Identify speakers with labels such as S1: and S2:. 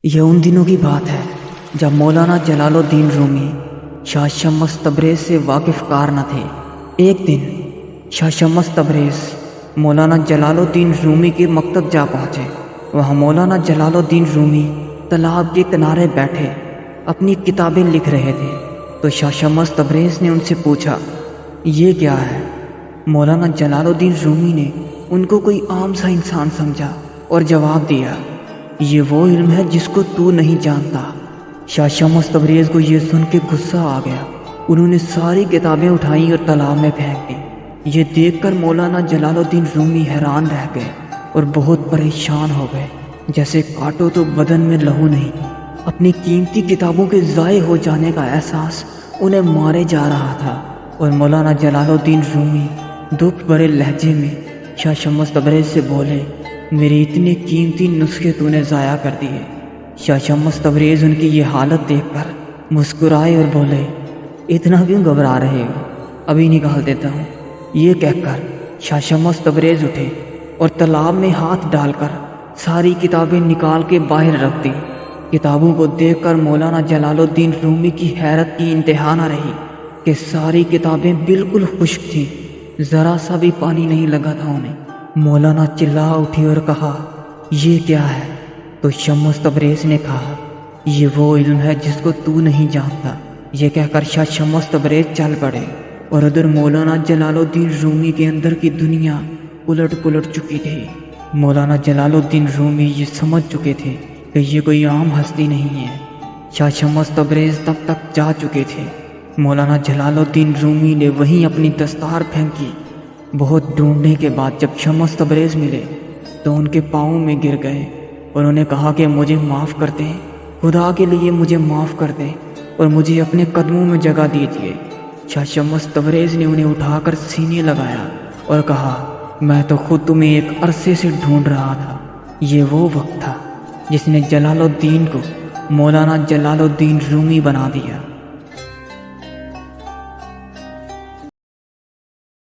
S1: یہ ان دنوں کی بات ہے جب مولانا جلال الدین رومی شاہ شمس تبریز سے واقف کار نہ تھے۔ ایک دن شاہ شمس تبریز مولانا جلال الدین رومی کے مکتب جا پہنچے۔ وہاں مولانا جلال الدین رومی تالاب کے کنارے بیٹھے اپنی کتابیں لکھ رہے تھے تو شاہ شمس تبریز نے ان سے پوچھا، یہ کیا ہے؟ مولانا جلال الدین رومی نے ان کو کوئی عام سا انسان سمجھا اور جواب دیا، یہ وہ علم ہے جس کو تو نہیں جانتا۔ شاہ شمس تبریز کو یہ سن کے غصہ آ گیا۔ انہوں نے ساری کتابیں اٹھائیں اور تالاب میں پھینک دیں۔ یہ دیکھ کر مولانا جلال الدین رومی حیران رہ گئے اور بہت پریشان ہو گئے، جیسے کاٹو تو بدن میں لہو نہیں۔ اپنی قیمتی کتابوں کے ضائع ہو جانے کا احساس انہیں مارے جا رہا تھا، اور مولانا جلال الدین رومی دکھ بھرے لہجے میں شاہ شمس تبریز سے بولے، میری اتنے قیمتی نسخے تو نے ضائع کر دیے۔ شاہ شمس تبریز ان کی یہ حالت دیکھ کر مسکرائے اور بولے، اتنا کیوں گھبرا رہے ہو، ابھی نکال دیتا ہوں۔ یہ کہہ کر شاہ شمس تبریز اٹھے اور تالاب میں ہاتھ ڈال کر ساری کتابیں نکال کے باہر رکھ دی۔ کتابوں کو دیکھ کر مولانا جلال الدین رومی کی حیرت کی انتہا نہ رہی کہ ساری کتابیں بالکل خشک تھیں، ذرا سا بھی پانی نہیں لگا تھا انہیں۔ مولانا چلا اٹھے اور کہا، یہ کیا ہے؟ تو شمس تبریز نے کہا، یہ وہ علم ہے جس کو تو نہیں جانتا۔ یہ کہہ کر شاہ شمس تبریز چل پڑے، اور ادھر مولانا جلال الدین رومی کے اندر کی دنیا الٹ چکی تھی۔ مولانا جلال الدین رومی یہ سمجھ چکے تھے کہ یہ کوئی عام ہستی نہیں ہے۔ شاہ شمس تبریز تب تک جا چکے تھے۔ مولانا جلال الدین رومی نے وہیں اپنی دستار پھینکی۔ بہت ڈھونڈنے کے بعد جب شمس تبریز ملے تو ان کے پاؤں میں گر گئے اور انہیں کہا کہ مجھے معاف کر دیں، خدا کے لیے مجھے معاف کر دیں اور مجھے اپنے قدموں میں جگہ دیجیے۔ شاہ شمس تبریز نے انہیں اٹھا کر سینے لگایا اور کہا، میں تو خود تمہیں ایک عرصے سے ڈھونڈ رہا تھا۔ یہ وہ وقت تھا جس نے جلال الدین کو مولانا جلال الدین رومی بنا دیا۔